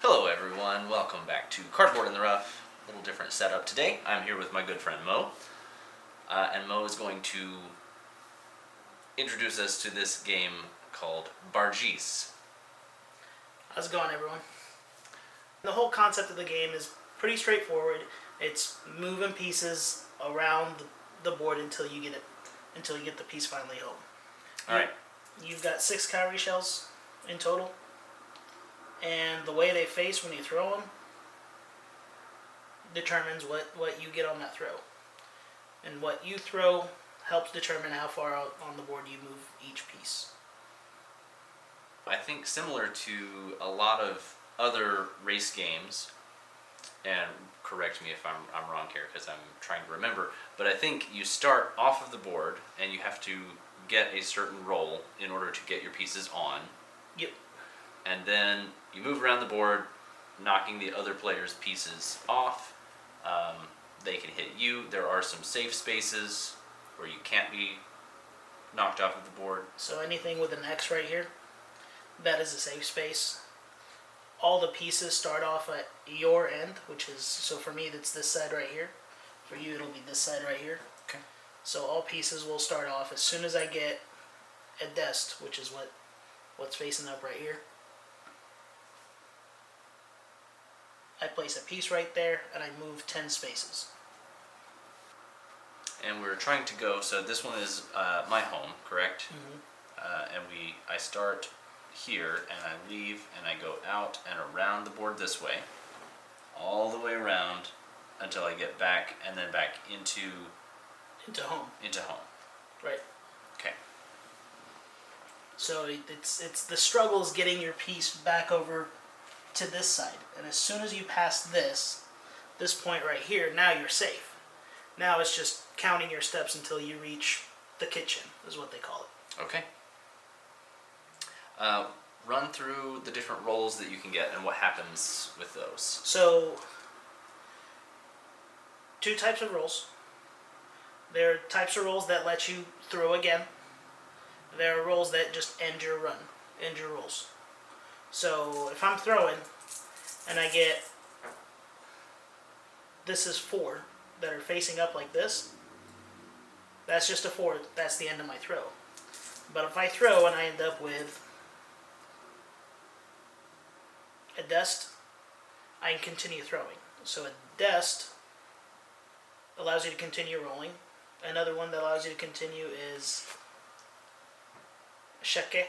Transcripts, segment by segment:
Hello everyone, welcome back to Cardboard in the Rough. A little different setup today. I'm here with my good friend Mo. And Mo is going to introduce us to this game called Barjees. How's it going, everyone? The whole concept of the game is pretty straightforward. It's moving pieces around the board until you get the piece finally home. Alright. You've got 6 cowrie shells in total. And the way they face when you throw them determines what you get on that throw. And what you throw helps determine how far out on the board you move each piece. I think similar to a lot of other race games, and correct me if I'm wrong here because I'm trying to remember, but I think you start off of the board and you have to get a certain roll in order to get your pieces on. Yep. And then you move around the board, knocking the other player's pieces off. They can hit you. There are some safe spaces where you can't be knocked off of the board. So anything with an X right here, that is a safe space. All the pieces start off at your end, which is, so for me that's this side right here. For you it'll be this side right here. Okay. So all pieces will start off as soon as I get a dest, which is what's facing up right here. I place a piece right there, and I move 10 spaces. And we're trying to go, so this one is my home, correct? Mm-hmm. And I start here, and I leave, and I go out and around the board this way, all the way around until I get back, and then back into home. Into home. Right. Okay. So it's the struggle is getting your piece back over to this side, and as soon as you pass this point right here, now you're safe. Now it's just counting your steps until you reach the kitchen, is what they call it. Okay. Run through the different rolls that you can get and what happens with those. So, 2 types of rolls. There are types of rolls that let you throw again. There are rolls that just end your run, end your rolls. So if I'm throwing and I get, this is 4 that are facing up like this, that's just a 4, that's the end of my throw. But if I throw and I end up with a dest, I can continue throwing. So a dest allows you to continue rolling. Another one that allows you to continue is a sheke.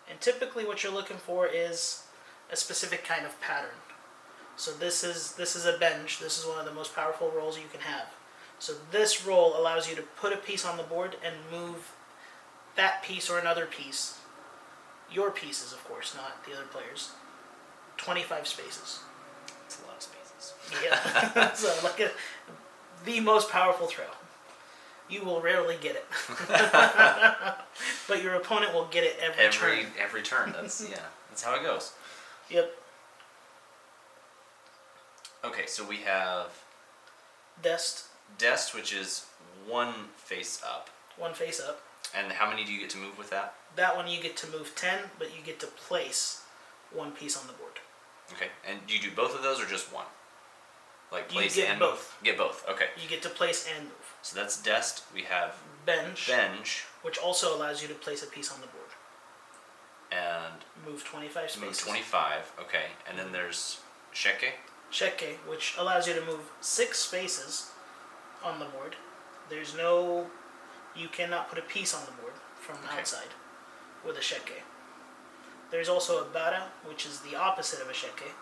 And typically what you're looking for is a specific kind of pattern. So this is a bench. This is one of the most powerful rolls you can have. So this roll allows you to put a piece on the board and move that piece or another piece, your pieces of course, not the other players, 25 spaces. That's a lot of spaces. Yeah. So look at the most powerful throw. You will rarely get it. But your opponent will get it every turn. Every turn. That's that's how it goes. Yep. Okay, so we have Dest, which is 1 face up. 1 face up. And how many do you get to move with that? That one you get to move 10, but you get to place 1 piece on the board. Okay, and do you do both of those or just 1? Like place you get and both. Move? Get both. Okay. You get to place and move. So that's dest. We have Bench, which also allows you to place a piece on the board. And move 25 spaces. move 25. Okay, and then there's sheke. Sheke, which allows you to move 6 spaces on the board. You cannot put a piece on the board from outside with a sheke. There's also a bara, which is the opposite of a sheke.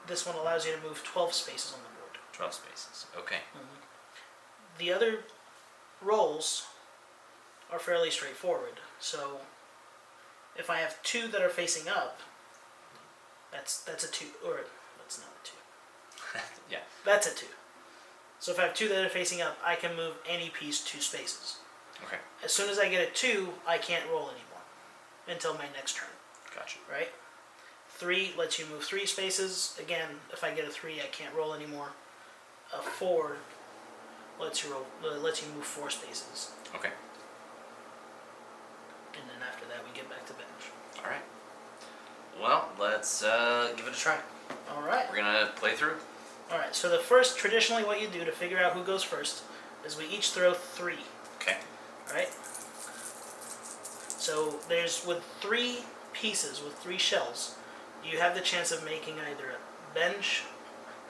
This one allows you to move 12 spaces on the board. 12 spaces. Okay. Mm-hmm. The other rolls are fairly straightforward. So if I have 2 that are facing up, that's a 2, or that's not a 2. Yeah. That's a 2. So if I have 2 that are facing up, I can move any piece 2 spaces. Okay. As soon as I get a 2, I can't roll anymore until my next turn. Gotcha. Right? 3 lets you move 3 spaces. Again, if I get a 3, I can't roll anymore. A 4 lets you move 4 spaces. Okay. let's give it a try. All right. We're gonna play through. All right. So traditionally, what you do to figure out who goes first is we each throw 3. Okay. All right. So with 3 pieces, with 3 shells, you have the chance of making either a bench,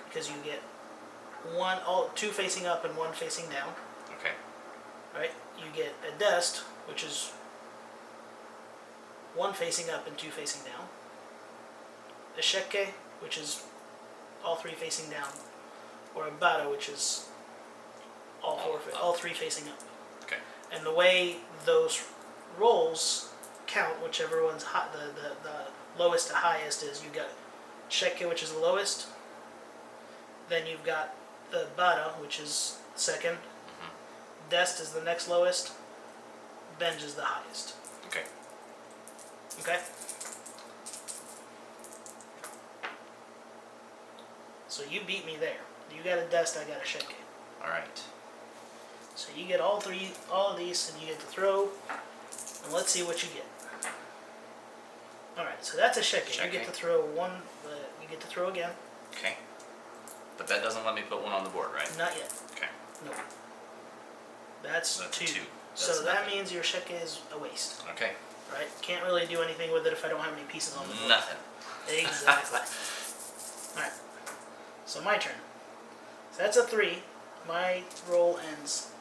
because you get 2 facing up and 1 facing down. Okay. Right. You get a desk, which is 1 facing up and 2 facing down. A sheke, which is all 3 facing down, or a bata, which is all 3 facing up. Okay. And the way those rolls count, whichever one's high, the lowest to highest is, you got sheke, which is the lowest. Then you've got the bata, which is second. Dest is the next lowest. Benj is the highest. Okay. Okay? So you beat me there. You got a dest, I got a sheke. Alright. So you get all of these, and you get to throw, and let's see what you get. Alright, so that's a sheke. You get to throw one, you get to throw again. Okay. But that doesn't let me put one on the board, right? Not yet. Okay. No. That's 2. 2. So that means your sheke is a waste. Okay. Right? Can't really do anything with it if I don't have any pieces on the board. Nothing. Exactly. Alright. So my turn. So that's a 3. My roll ends.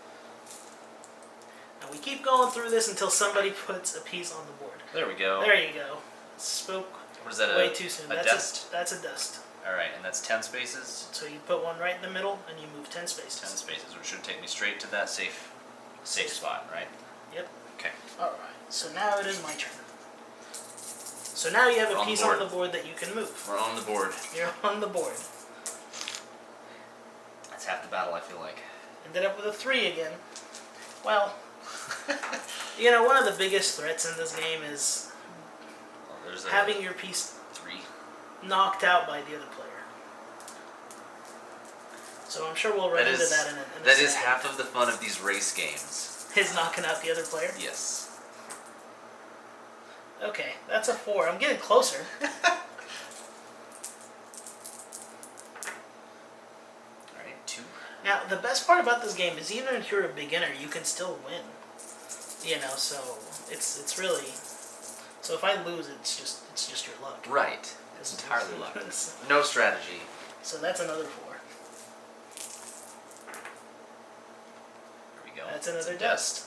Now we keep going through this until somebody puts a piece on the board. There we go. There you go. Spoke What is that? way too soon. A That's dust? that's a dust. Alright, and that's 10 spaces? So you put one right in the middle and you move 10 spaces. 10 spaces, which should take me straight to that safe spot, right? Yep. Okay. Alright. So now it is my turn. So now you have We're a on the piece board. on the board that you can move. We're on the board. You're on the board. That's half the battle, I feel like. Ended up with a 3 again. Well, you know, one of the biggest threats in this game is Well, there's having your piece 3. knocked out by the other player. So I'm sure we'll run into that in a That is second. half of the fun of these race games. His knocking out the other player? Yes. Okay, that's a 4. I'm getting closer. Alright, 2. Now, the best part about this game is even if you're a beginner, you can still win. You know, so it's really... So if I lose, it's just your luck. Right. It's entirely luck. No strategy. So that's another 4. There we go. That's another It's a dust.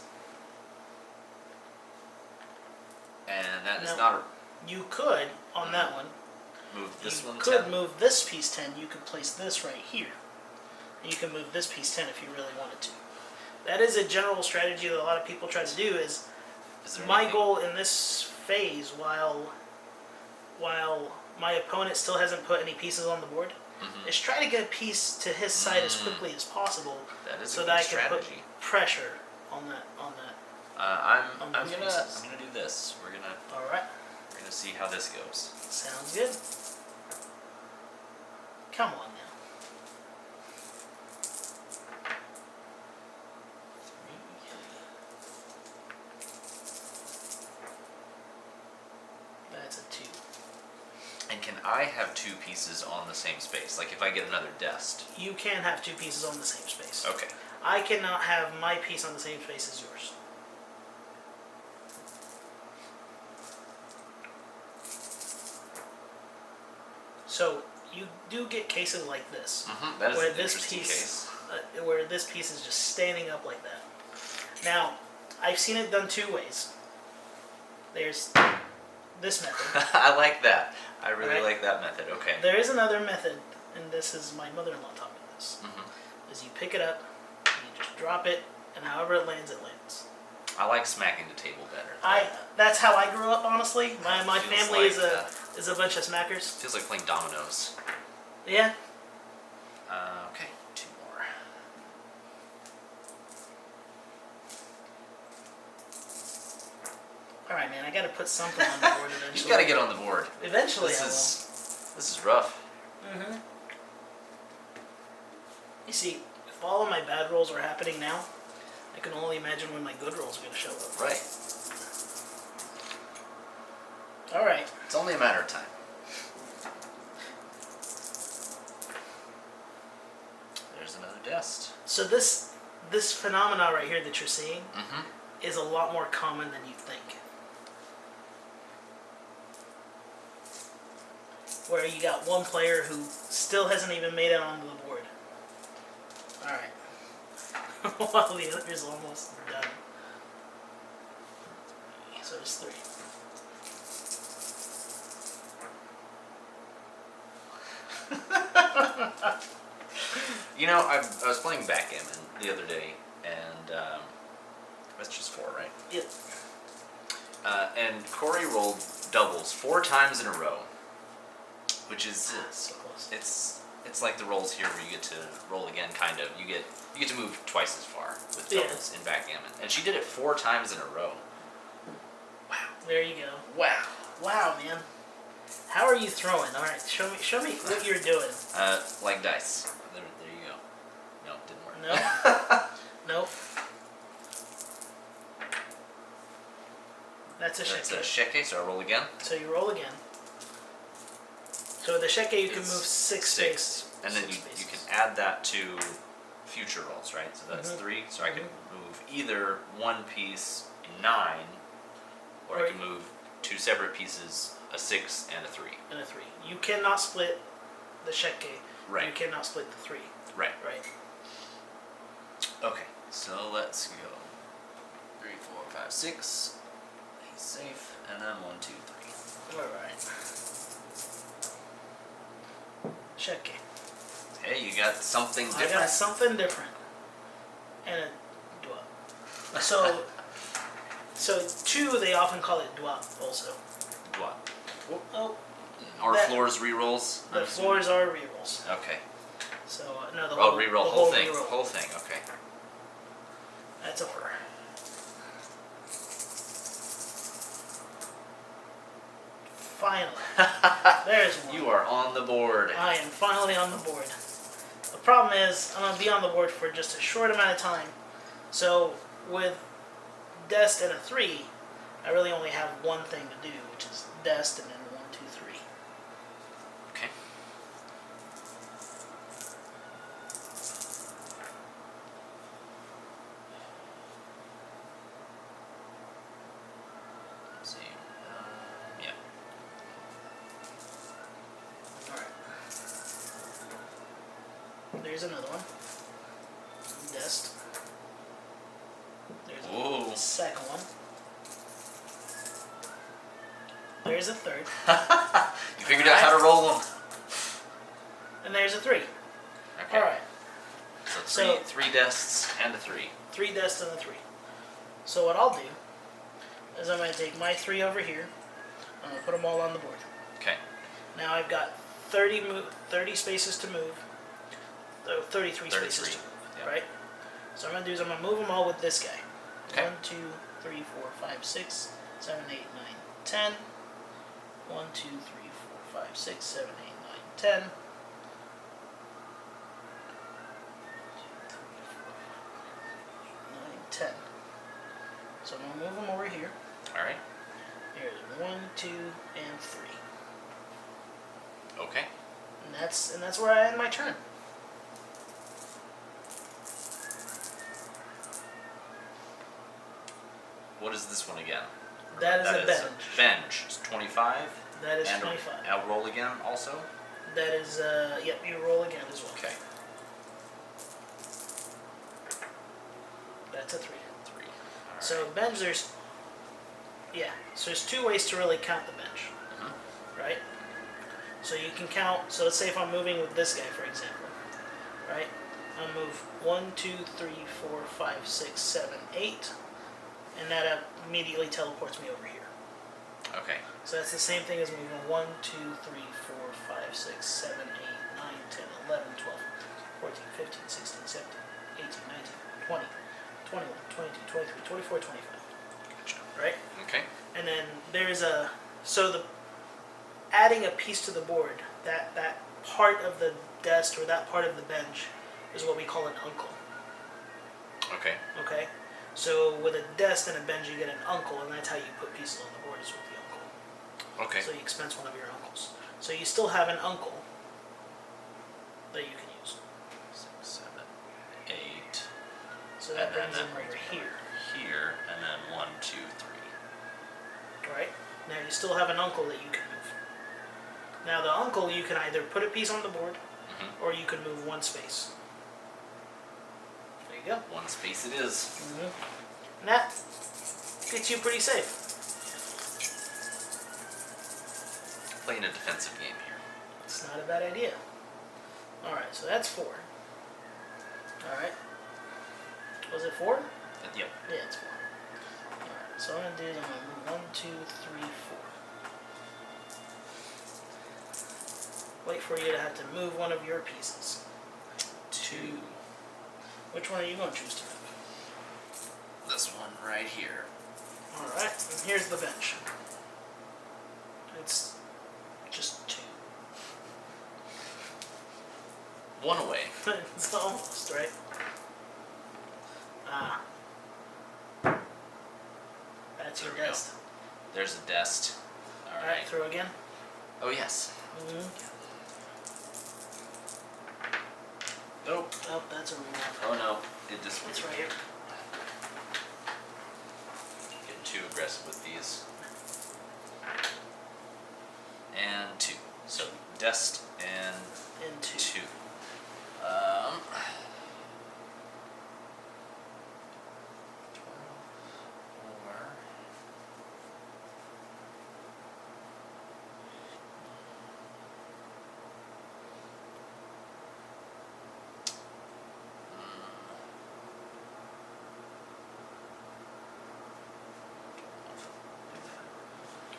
And that is Now, not You could, on that one, move this you one could 10. move this piece 10. You could place this right here. And you can move this piece 10 if you really wanted to. That is a general strategy that a lot of people try to do. Is there my anything- goal in this phase, while my opponent still hasn't put any pieces on the board, is try to get a piece to his side as quickly as possible, That is so a that I good can strategy. put pressure on that. I'm on gonna those pieces. I'm gonna do this. We're All right, gonna see how this goes. sounds good. Come on now. 3. That's a 2. And can I have 2 pieces on the same space? Like if I get another dest? You can have 2 pieces on the same space. Okay. I cannot have my piece on the same space as yours. So you do get cases like this, That is where an this interesting piece, case. where this piece is just standing up like that. Now, I've seen it done 2 ways. There's this method. I like that. I really Right. like that method. Okay. There is another method, and this is my mother-in-law taught me this. Is you pick it up, you just drop it, and however it lands, it lands. I like smacking the table better. That's how I grew up, honestly. My Feels family like, is a bunch of smackers. Feels like playing dominoes. Yeah. Okay, 2 more. All right, man. I got to put something on the board eventually. You gotta get on the board. Eventually, This is rough. I will. You see, if all of my bad rolls are happening now, I can only imagine when my good rolls are going to show up. Right. All right. It's only a matter of time. So this phenomena right here that you're seeing Mm-hmm. is a lot more common than you think. Where you got one player who still hasn't even made it onto the board. Alright. While the other's almost done. So there's 3. You know, I was playing backgammon the other day, and that's just 4, right? Yep. And Corey rolled doubles 4 times in a row, which is So close. it's like the rolls here where you get to roll again, kind of. You get to move twice as far with Yeah. doubles in backgammon, and she did it 4 times in a row. Wow. There you go. Wow. Wow, man. How are you throwing? All right, show me what you're doing. Like dice. There you go. No, it didn't work. No. Nope. That's a That's a sheke. sheke, so I roll again. So you roll again. So with the sheke you can It's move 6 6. spaces. And then 6 you spaces. can add that to future rolls, right? So that's Mhm. 3. So I can move either one piece, a 9, or I Right. can move 2 separate pieces, a 6 and a 3. And a 3. You cannot split the sheke. You Right. cannot split the 3. Right. Right. Okay. So let's go. 3, 4, 5, 6. He's safe. And then 1, 2, 3. Alright. Sheke. Hey, you got something I different. got something different. And a dwap. So 2 they often call it dwap also. What? Oh, Are That- floors rerolls? the floors are rerolls. Okay. So no, the Oh, whole reroll the whole thing. reroll. Whole thing. Okay. That's over. Finally. There's one. You are on the board. I am finally on the board. The problem is, I'm going to be on the board for just a short amount of time. So, with Dest and a 3, I really only have one thing to do, which is Dest and then 1, 2, 3. Okay. Let's see. Yeah. Alright. There's another one. Dest. There's Ooh. a second one. There's a third. You figured out how to roll them. And there's a 3. Okay. Alright. So 3 dests and a 3. 3 Dest and a 3. So what I'll do is I'm going to take my 3 over here. I'm going to put them all on the board. Okay. Now I've got 30 spaces to move. 33 spaces 33. to move, Yep. right? So what I'm going to do is I'm going to move them all with this guy. Okay. 1, 2, 3, 4, 5, 6, 7, 8, 9, 10. 1, 2, 3, 4, 5, 6, 7, 8, 9, 10. 10. So I'm going to move them over here. Alright. Here's 1, 2, and 3. Okay. And that's where I end my turn. What is this one again? That is a bench. Bench. It's 25. That is And 25. I'll roll again also? That is, yep, you roll again as well. Okay. That's a 3. 3. Alright. So bench, so there's 2 ways to really count the bench, right? So you can count, so let's say if I'm moving with this guy, for example, right? I'll move 1, 2, 3, 4, 5, 6, 7, 8, and that immediately teleports me over here. Okay. So that's the same thing as moving 1, 2, 3, 4, 5, 6, 7, 8, 9, 10, 11, 12, 14, 15, 16, 17, 18, 19, 20, 21, 22, 23, 24, 25. Gotcha. Right? Okay. And then there's adding a piece to the board, that part of the desk or that part of the bench is what we call an uncle. Okay. Okay? So with a desk and a bench you get an uncle, and that's how you put pieces on the board is with the uncle. Okay. So you expense one of your uncles. So you still have an uncle that you can use. 6, 7, 8. So that And then brings him brings over me here. Here, and then 1, 2, 3. Right? Now you still have an uncle that you can move. Now the uncle, you can either put a piece on the board, Mm-hmm. or you can move one space. There you go. 1 space it is. Mm-hmm. And that gets you pretty safe. Playing a defensive game here. It's not a bad idea. Alright, so that's 4. Alright. Was it 4? Yep. Yeah, it's 4. Alright, so what I'm going to do is I'm going to move 1, 2, 3, 4. Wait for you to have to move one of your pieces. 2. Which one are you going to choose to move? This one right here. Alright, and here's the bench. It's just 2. 1 away. It's almost, right? Ah. That's your There we go. dest. There's a dest. Alright, Alright. throw again. Oh, yes. Mm-hmm. Oh. Oh, that's a reroll. Oh, no. It just It's right here. Getting too aggressive with these. And 2. So, dest and And 2. 2. 4.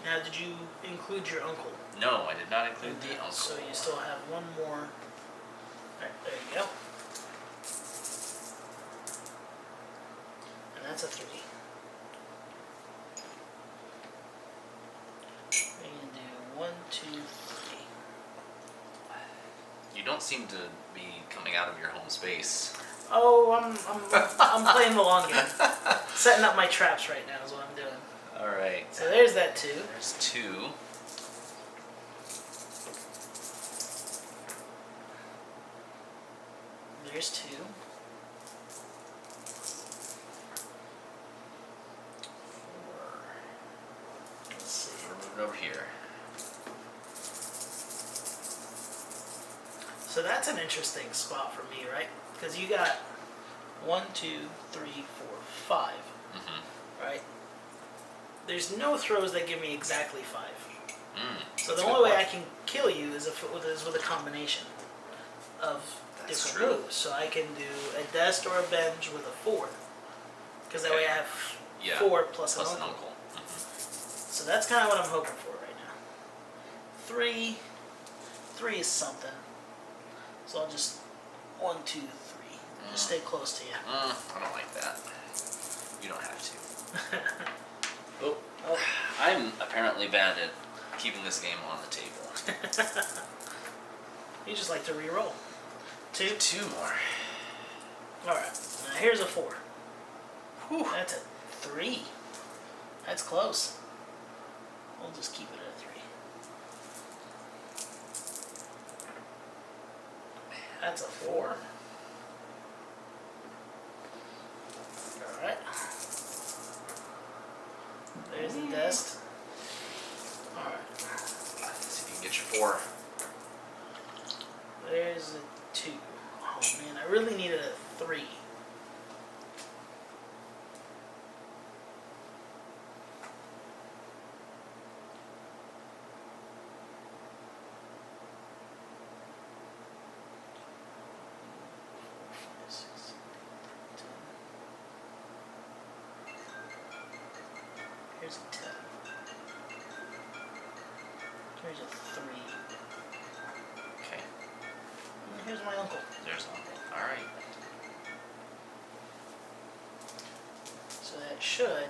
Now, did you include your uncle? No, I did not include the uncle. So you still have one more. Alright, there you go. And that's a 3. We're going to do 1, 2, 3. You don't seem to be coming out of your home space. Oh, I'm playing the long game. Setting up my traps right now is what I'm doing. Alright. So there's that 2. There's 2. There's 2. 4. Let's see. We're moving over here. So that's an interesting spot for me, right? Because you got 1, 2, 3, 4, 5, Mm-hmm. right? There's no throws that give me exactly 5. So That's the a only good way I point. can kill you is with a combination of That's different true. moves. So I can do a dest or a bench with a 4, because that way I have Yeah. 4 plus an Plus an uncle. uncle. Mm-hmm. So that's kind of what I'm hoping for right now. 3 is something. So I'll just 1, 2, 3. Just stay close to you. I don't like that. You don't have to. Oh, Oh, I'm apparently bad at keeping this game on the table. you just like to re-roll. 2. 2 more. Alright, now here's a 4. Whew. That's a 3. That's close. We'll just keep it at a 3. That's a 4. Alright. There's the dest. Alright. Let's see if you can get your 4. There's a 2. Oh man, I really needed a 3. Here's a 10. Here's a 3. Okay. And here's my uncle. There's uncle. Alright. So that should.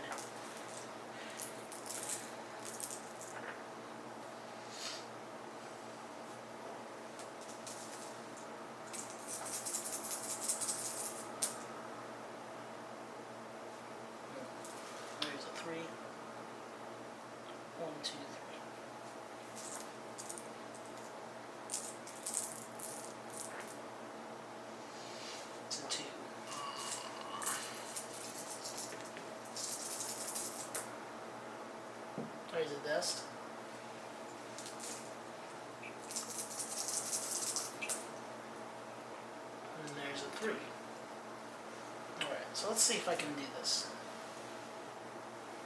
There's a 3. 1, 2, 3. It's a 2. desk. And there's a 3. Alright, so let's see if I can do this.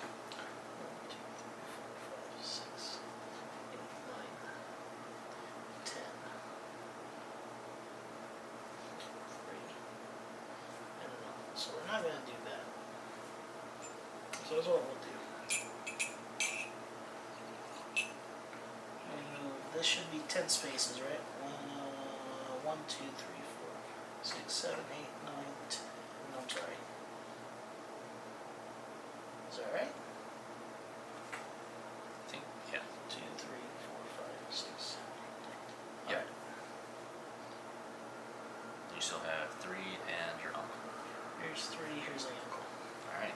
1, 2, 3, 4, 5, 6, 8, 9, 10. 3. I don't know. So we're not going to do that. So that's what we'll do. This should be 10 spaces, right? 1, 2, 3, 4, 6, 7, 8, 9, 10. No, I'm sorry. Is that right? I think, yeah. 2, 3, 4, 5, 6, 7, 8, 9. Yep. Alright. You still have 3 and your uncle. Here's 3, here's the uncle. Alright.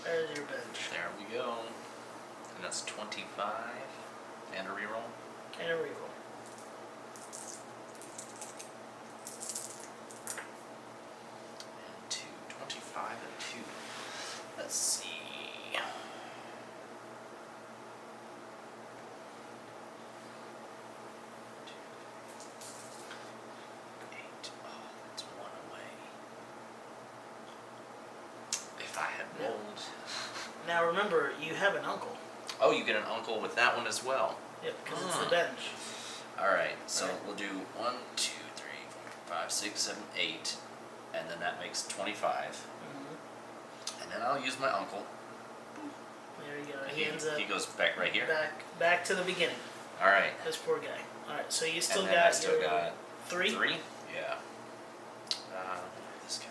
There's your bench. There we go. And that's 25. And a reroll. And a reroll. And 2. 25 and 2. Let's see. 8. Oh, that's 1 away. If I had rolled. Now remember, you have an uncle. Oh, you get an uncle with that one as well. Yep, because it's the bench. Alright, so Right. we'll do 1, 2, 3, 4, 5, 6, 7, 8. And then that makes 25. And then I'll use my uncle. There you go. And He ends up he goes back right here. back to the beginning. Alright. This poor guy. Alright, so you still And then got I still your got 3? 3? Yeah. This guy.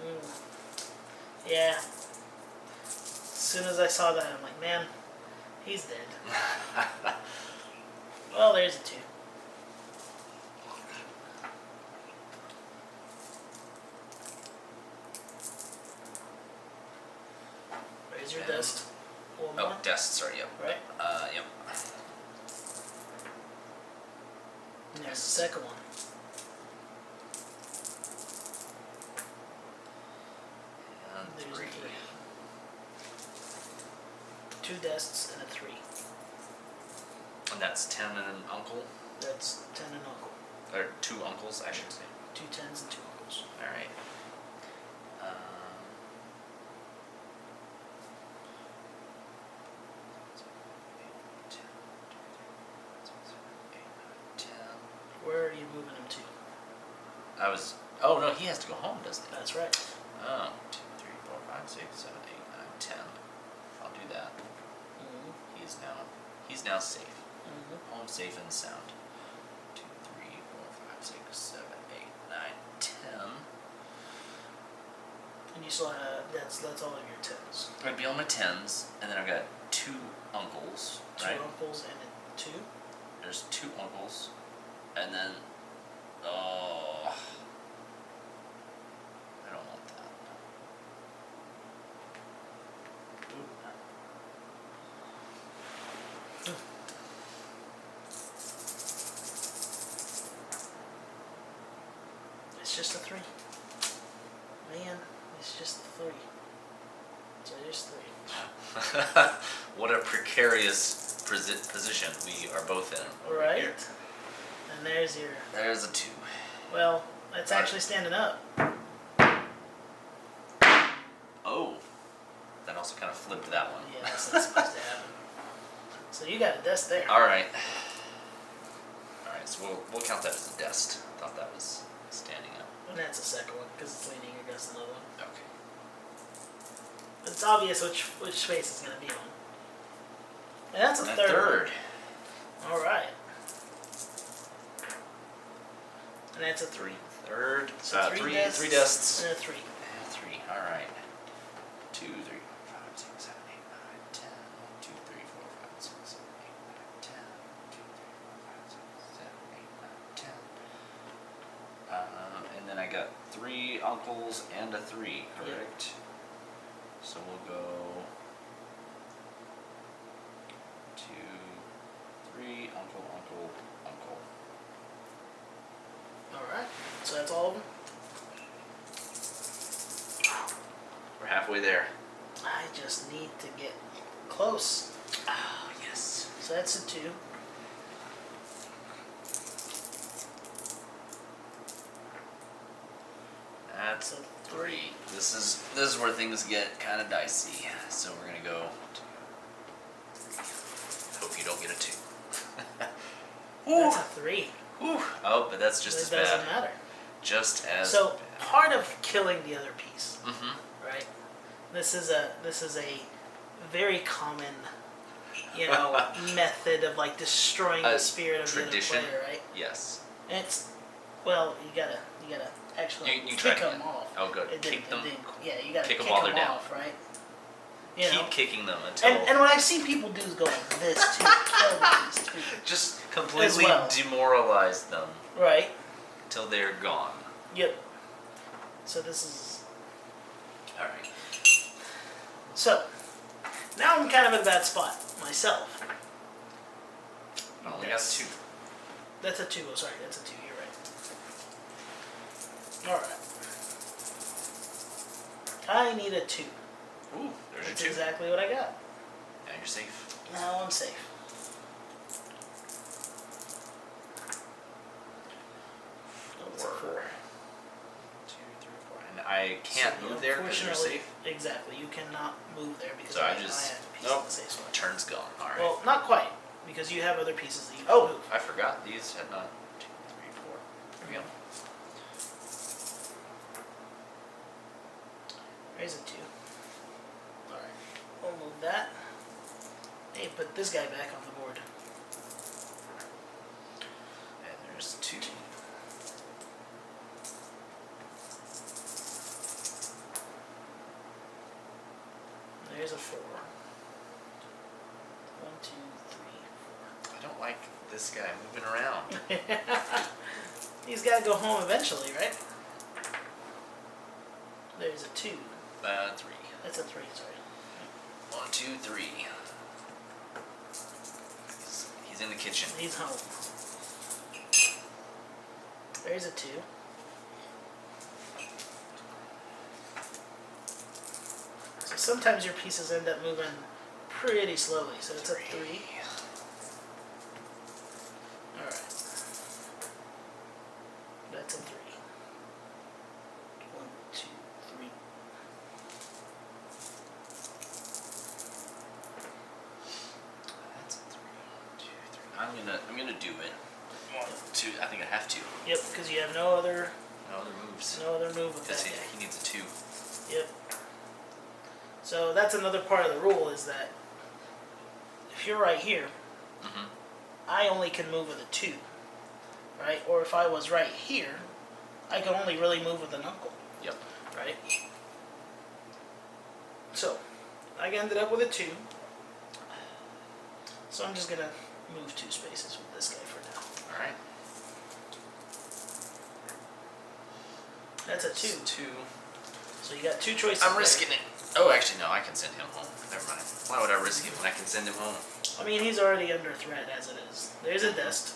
2, 3. Yeah. As soon as I saw that, I'm like, man, he's dead. Well, there's a 2. There's your And- dust. One Oh, more. dust, sorry, yep. Right. Yep. And there's the second one. And There's a 3. 3. 2 dests and a 3. And that's 10 and an uncle. That's 10 and uncle. Or 2 uncles, I should say. 2 10s and 2 uncles. Alright. Where are you moving him to? I was. Oh no, he has to go home, doesn't he? That's right. Oh, 2, 3, 4, 5, 6, 7, 8, 9, 10. I'll do that. Mm-hmm. He's now safe. Mm-hmm. Home safe and sound. 2, 3, 4, 5, 6, 7, 8, 9, 10. And you still have that's all of your 10s. I'd be on my 10s, and then I've got 2 uncles, 2 right? uncles and a 2. There's 2 uncles, and then oh, I don't want that. It's just a 3. Man, it's just a 3. So there's 3. What a precarious position we are both in. Over Right? Here. And there's your. There's a 2. Well, it's actually standing up. Oh, that also kind of flipped that one. Yeah, that's not supposed to happen. So you got a desk there. All right. All right. So we'll count that as a dest. I thought that was standing up. And that's a second one because it's leaning against another one. Okay. But it's obvious which space it's going to be on. And that's a And third. All right. And that's a 3. Third. So 3 desks. 3 dests. And a 3. And 3. All right. 2, 3, 4, 5, 6, 7, 8, 9, 10. 1, 2, 3, 4, 5, 6, 7, 8, 9, 10. 1, 2, 3, 4, 5, 6, 7, 8, 9, 10. And then I got 3 uncles and a 3, correct? So we'll go 2, 3, uncle, uncle, uncle. All right. So that's all of them. halfway there. I just need to get close. Oh, yes. So that's a 2. That's a 3. This is where things get kind of dicey. So we're gonna go 2, 3. Hope you don't get a 2. That's a 3. Ooh. Oh, but that's just as It bad. doesn't matter. Just as So bad. part of killing the other piece, Mm-hmm. right? This is a very common, method of like destroying the spirit of tradition. the other player, right? Yes. And it's well, you gotta actually You kick tried them again. off. Oh, good. It Kick them. Yeah, you gotta Kick kick them while they're them down. off, right? Keep kicking them until And what I've seen people do is go like this to kill these two. just completely well. demoralize them Right. till they're gone. Yep. So this is All right. so. Now I'm kind of in a bad spot myself. I only got 2. That's a 2. Oh, sorry, that's a 2. You're right. All right. I need a 2. Ooh, there's That's your 2. exactly what I got. Now you're safe. Now I'm safe. Oh, it's a 4. 2, 3, 4. And I can't So, move there because you're unfortunately, safe. Exactly. You cannot move there because So I I have just a piece in the safe spot. Turn's gone. All right. Well, not quite, because you have other pieces that you can oh, move. I forgot these had not. 2, 3, 4. There we go. There's a 2. Alright. We'll move that. Hey, put this guy back on the board. And there's 2. There's a 4. 1, 2, 3, I don't like this guy moving around. 4. He's got to go home eventually, right? There's a 2. 3. That's a 3, sorry. 1, 2, 3. He's in the kitchen. He's home. There's a 2. So sometimes your pieces end up moving pretty slowly, so it's a 3. Alright. That's a 3. 1, 2, 3. That's a 3. 2, 3. I'm gonna do it. 1, 2. I think I have to. Yep, because you have no other No other moves. move with Because that guy. he needs a 2. Yep. So that's another part of the rule is that if you're right here, Mm-hmm. I only can move with a 2, right? Or if I was right here, I can only really move with an uncle, Yep. right? So I ended up with a 2. So I'm just gonna move 2 spaces with this guy for now. All right. That's a 2. 2. So you got 2 choices. I'm there. risking it. Oh, actually, no. I can send him home. Never mind. Why would I risk it when I can send him home? I mean, he's already under threat as it is. There's a dest.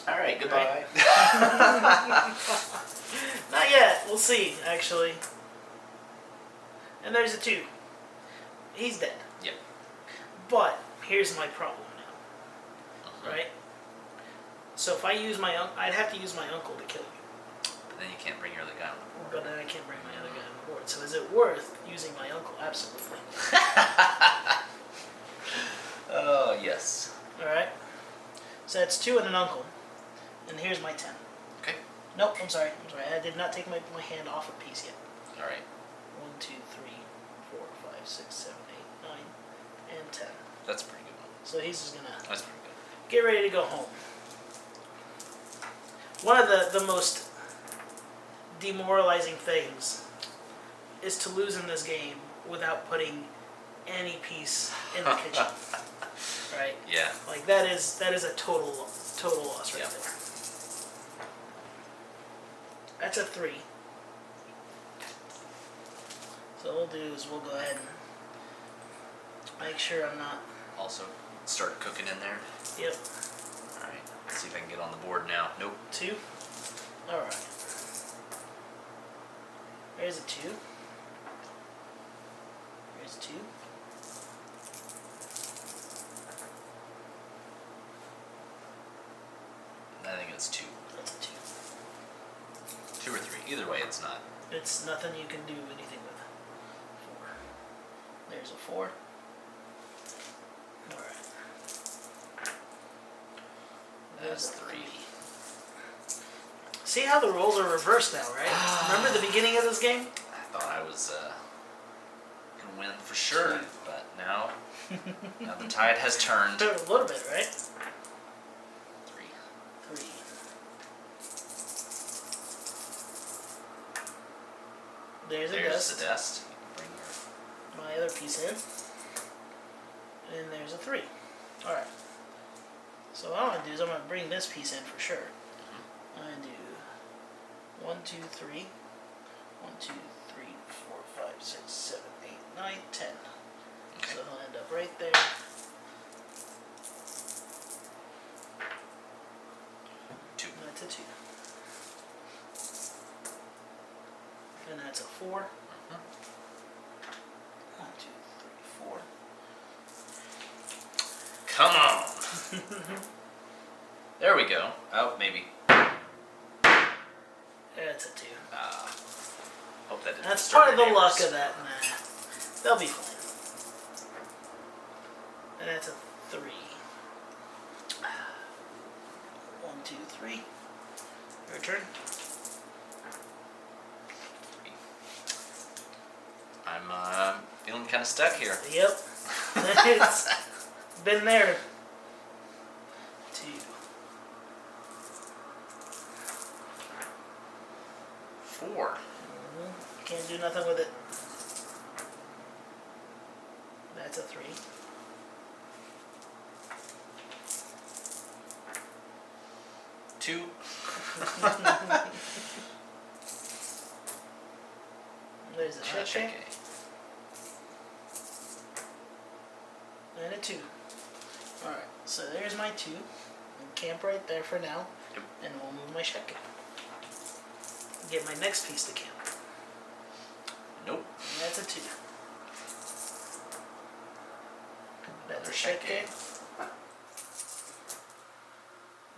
All right. Goodbye. Not yet. We'll see, actually. And there's a 2. He's dead. Yep. But here's my problem now, right? So if I use my uncle, I'd have to use my uncle to kill you. But then you can't bring your other guy on the board. But then I can't bring my other guy on the board. So is it worth using my uncle? Absolutely. Oh, yes. Alright. So that's 2 and an uncle. And here's my 10. Okay. Nope, I'm sorry. I did not take my hand off a piece yet. All right. 1, 2, 3, 4, 5, 6, 7, 8, 9, and 10. That's a pretty good one. So he's just gonna That's pretty good. get ready to go home. One of the most demoralizing things is to lose in this game without putting any piece in the kitchen. Right? Yeah. Like that is a total loss right Yep. there. That's a 3. So what we'll do is we'll go ahead and make sure I'm not. Also, start cooking in there. Yep. All right. Let's see if I can get on the board now. Nope. 2. Alright. There's a 2. Either way, it's not. It's nothing you can do anything with. 4. There's a 4. Alright. That's 3. See how the rolls are reversed now, right? Remember the beginning of this game? I thought I was gonna win for sure, but now the tide has turned. A little bit, right? 3. 3. There's There's dust. the dust. Bring My other piece in. And there's a 3. Alright. So what I'm going to do is I'm going to bring this piece in for sure. I'm going to do 1, 2, 3. 1, 2, 3, 4, 5, 6, 7, 8, 9, 10. Okay. So he'll end up right there. 2. And that's a 2. And that's a 4. 1, 2, 3, 4. Come on. There we go. Oh, maybe. That's a 2. Hope that didn't That's disturb part of the your luck neighbors. of that. Nah. They'll be fine. And that's a 3. 1, 2, 3. Your turn. I'm feeling kind of stuck here. Yep. It's been there. 2. 4. Can't do nothing with it. That's a 3. 2. There's a check Check. and a 2. Alright, so there's my 2. I'll camp right there for now. Yep. And we'll move my check. Get my next piece to camp. Nope. And that's a 2. That's Another a check. check.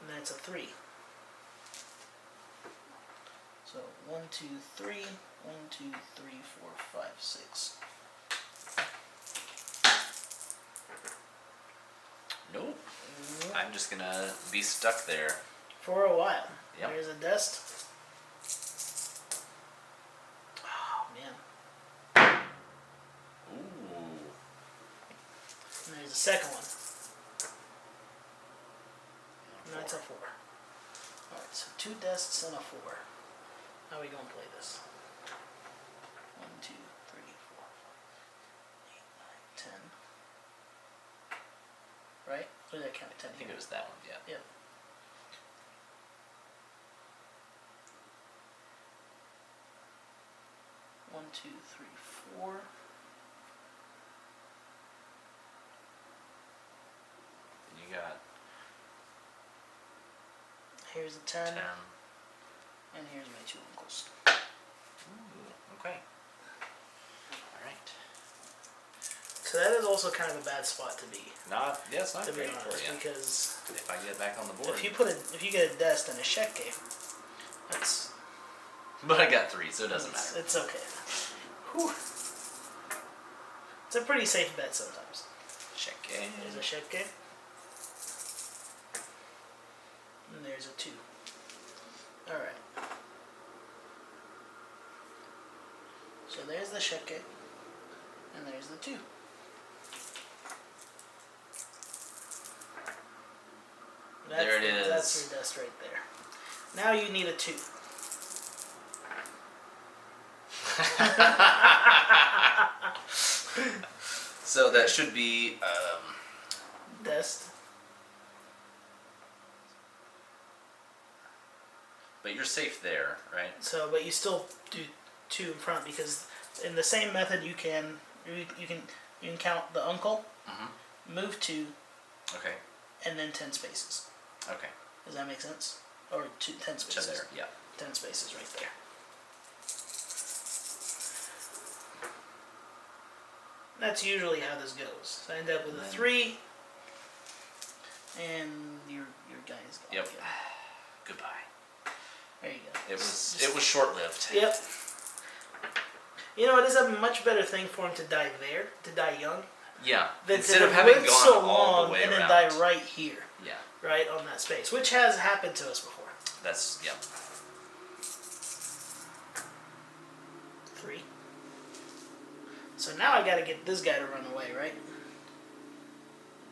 And that's a 3. So 1, 2, 3. 1, 2, 3, 4, 5, 6. Nope. I'm just gonna be stuck there. For a while. Yep. There's a dust. Oh man. Ooh. And there's a second one. And that's a 4. Alright, so 2 dusts and a 4. How are we gonna play this? 1, 2, 3, 4, 5, 8, 9, 10. Right? Or did I count 10? I think it was that one, yeah. Yep. 1, 2, 3, 4. And you got Here's a 10, 10. and here's my 2 uncles. Ooh, okay. Alright. So that is also kind of a bad spot to be. Yeah, it's not To be great for honest, you. because If I get back on the board. if you get a dest and a check game, that's But I got 3, so it doesn't matter. it's okay. Whew. It's a pretty safe bet sometimes. Check game. There's a check game, and there's a 2. All right. So there's the check game, and there's the 2. There it is. That's your dust right there. Now you need a 2. So that should be Dust. but you're safe there, right? So, but you still do 2 in front because in the same method you can count the uncle, move 2, Okay. and then 10 spaces. Okay. Does that make sense? Or 10 To spaces. there, yeah. 10 spaces right there. That's usually how this goes. So I end up with a 3, and your guy's gone. Yep. again. Goodbye. There you go. It was short-lived. Yep. You know, it is a much better thing for him to die there, to die young. Yeah. Than Instead to of having live gone so all long the way and around. then die right here. Yeah. Right on that space, which has happened to us before. That's 3. So now I got to get this guy to run away, right?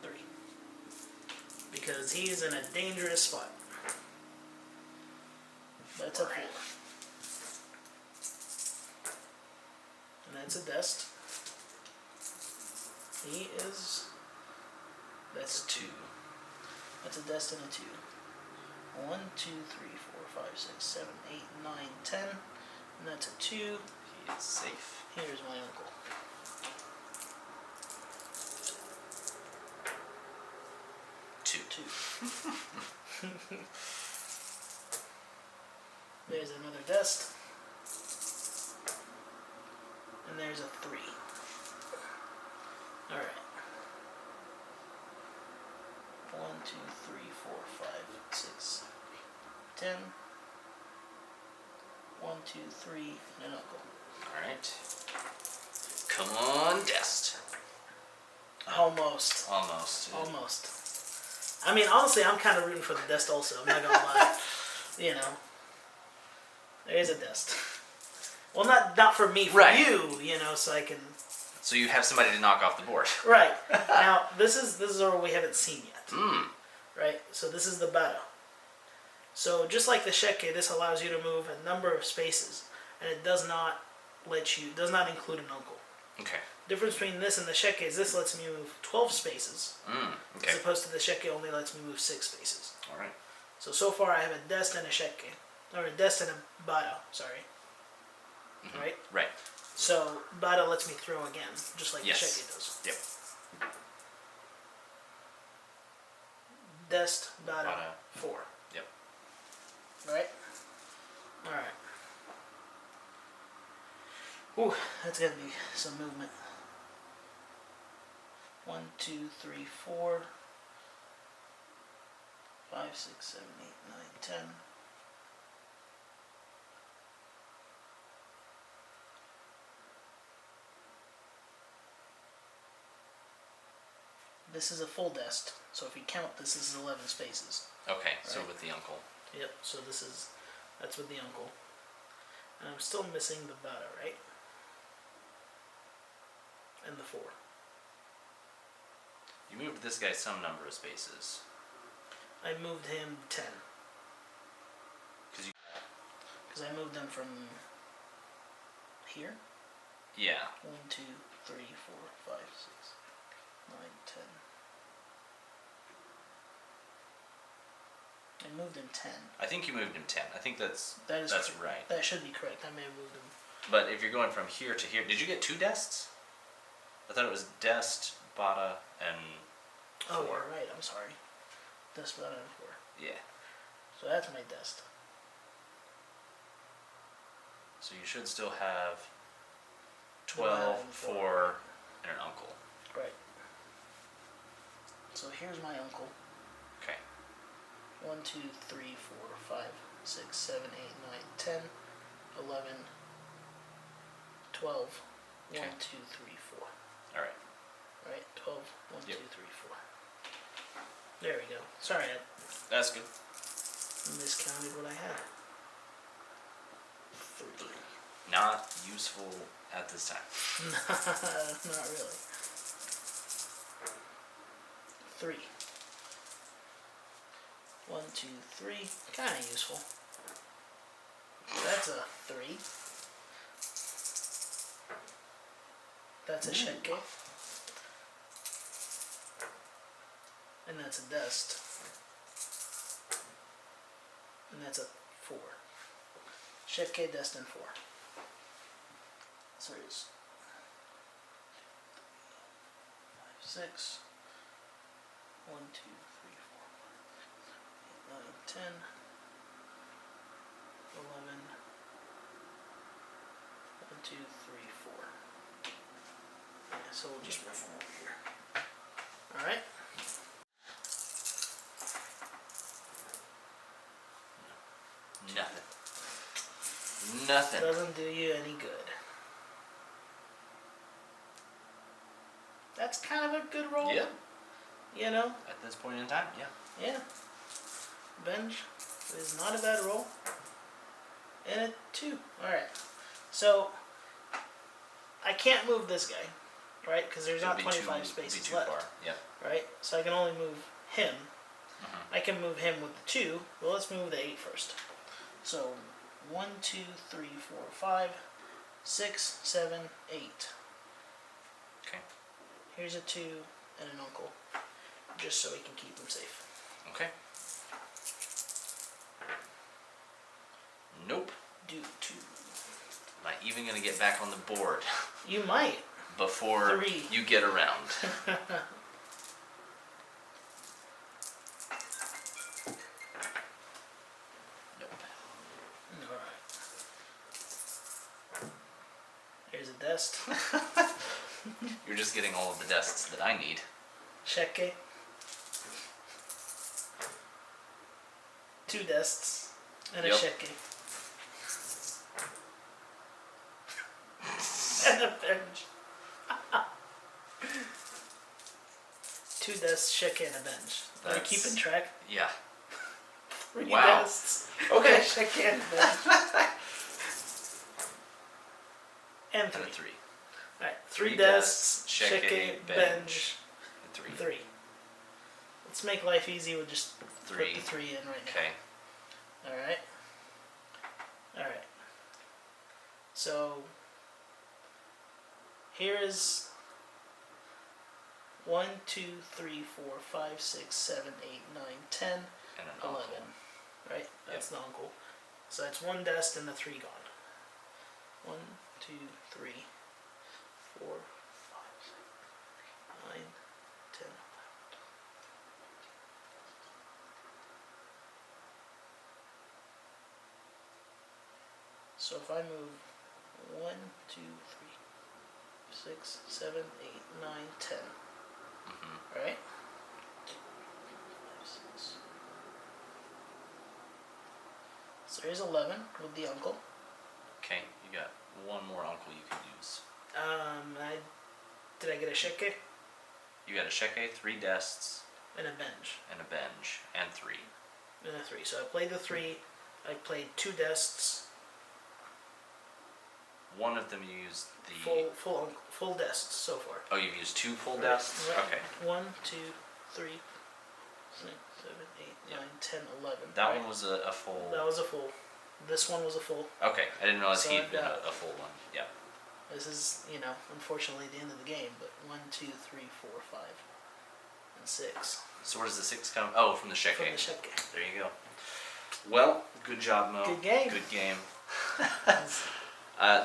3. Because he's in a dangerous spot. That's a 4. And that's a dust. He is... That's 2. That's a dust and a 2. 1, 2, 3, 4, 5, 6, 7, 8, 9, 10. And that's a 2. He is safe. Here's my uncle. Two. There's another dust. And there's a 3. Alright. 1, 2, 3, 4, 5, 6, 10. 1, 2, 3, and an uncle. Alright. Come on, dust. Almost. Almost. Almost. I mean, honestly, I'm kind of rooting for the dust also. I'm not going to lie. You know. There is a dust. Well, not for me, for right. you know, so I can... So you have somebody to knock off the board. Right. Now, this is a roll we haven't seen yet. Mm. Right? So this is the Bado. So just like the Sheke, this allows you to move a number of spaces, and it does not include an uncle. Okay. Difference between this and the Sheke is this lets me move 12 spaces, okay. as opposed to the Sheke only lets me move 6 spaces. Alright. So far I have a Dest and a Sheke. Or a Dest and a Bado, sorry. Mm-hmm. Right? Right. So Bado lets me throw again, just like yes. the Sheke does. Yep. Dest, Bado, 4. Yep. Right? Alright. Ooh, that's gotta be some movement. 1, 2, 3, 4, 5, 6, 7, 8, 9, 10. This is a full dest, so if you count this is 11 spaces. Okay, so Right. with the uncle. Yep, so that's with the uncle. And I'm still missing the Bada, right? And the 4. You moved this guy some number of spaces. I moved him 10. Because I moved them from here. Yeah. 1, 2, 3, 4, 5, 6, 9, 10. I moved him 10. I think you moved him 10. I think that's right. That should be correct. I may have moved him. But if you're going from here to here, did you get 2 dests? I thought it was dest, bada, and 4. Oh, you're right. I'm sorry. Dest, Bada, and 4. Yeah. So that's my dest. So you should still have 12, 4, and an uncle. Right. So here's my uncle. Okay. 1, 2, 3, 4, 5, 6, 7, 8, 9, 10, 11, 12, Okay. 1, 2, 3, 4. Alright. Right? 12, 1, Yep. 2, 3, 4. There we go. Sorry, I That's good. miscounted what I had. 3. Not useful at this time. Not really. 3. 1, 2, 3. Kind of useful. That's a 3. That's a Sheke. And that's a dust. And that's a 4. Sheke, dust, and 4. So there's 5, 6. 1, 2, 3, 4, 5, 6, 7, 8, 9, 10, 11, 1, 2, 3, 4. Yeah, so we'll just move them over here. Alright? Nothing. Nothing. Doesn't do you any good. That's kind of a good roll. Yeah. You know? At this point in time, yeah. Yeah. Bench is not a bad roll. And a 2. Alright. So, I can't move this guy, right? Because there's not 25 spaces too left. Far. Yep. Right? So I can only move him. Mm-hmm. I can move him with the 2. Well, let's move the 8 first. So, 1, 2, 3, 4, 5, 6, 7, 8. Okay. Here's a 2 and an uncle, just so we can keep them safe. Okay. Nope. Do 2. Not even gonna get back on the board You might. before 3. you get around. Nope. Alright. Here's a dest. You're just getting all of the desks that I need. Check. 2 dests and a Yep. check. And a bench. 2 desks, check, and a bench. Are you That's- keeping track? Yeah. 3 Wow. desks. Okay. Check, and a bench. And And 3. a 3. Alright, 3 3 desks, check check, a bench, bench, And 3. 3. Let's make life easy with just 3. put the 3 in right now. Okay. Alright. Alright. So here is 1, 2, 3, 4, 5, 6, 7, 8, 9, 10, And an 11. uncle. Right? That's the uncle. So that's 1 desk and the 3 gone. 1, 2, 3, 4, 5, 6, 9, 10, 11. So if I move 1, 2, 3, 6, 7, 8, 9, 10. Mm-hmm. Right? 5, 6. So here's 11 with the uncle. Okay, you got one more uncle you can use. Did I get a sheke? You got a sheke, 3 desks, And a bench. and a bench, and 3. And a 3. So I played the 3. I played 2 desks. One of them you used the... Full desks so far. Oh, you've used 2 full Right, desks? right. Okay. 1, 2, 3, 6, 7, 8, 9, 10, 11. That right? one was a full... That was a full. This one was a full. Okay, I didn't realize So he'd I've been got- a full one. Yeah. This is, unfortunately the end of the game, but 1, 2, 3, 4, 5, and 6. So where does the 6 come? Oh, from the sheke. From the sheke. There you go. Well, good job, Mo. Good game. Good game.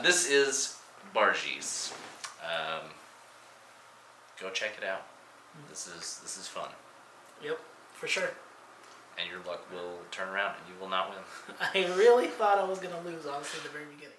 This is Barjees. Go check it out. This is fun, Yep, for sure. and your luck will turn around, and you will not win. I really thought I was going to lose, honestly, at the very beginning.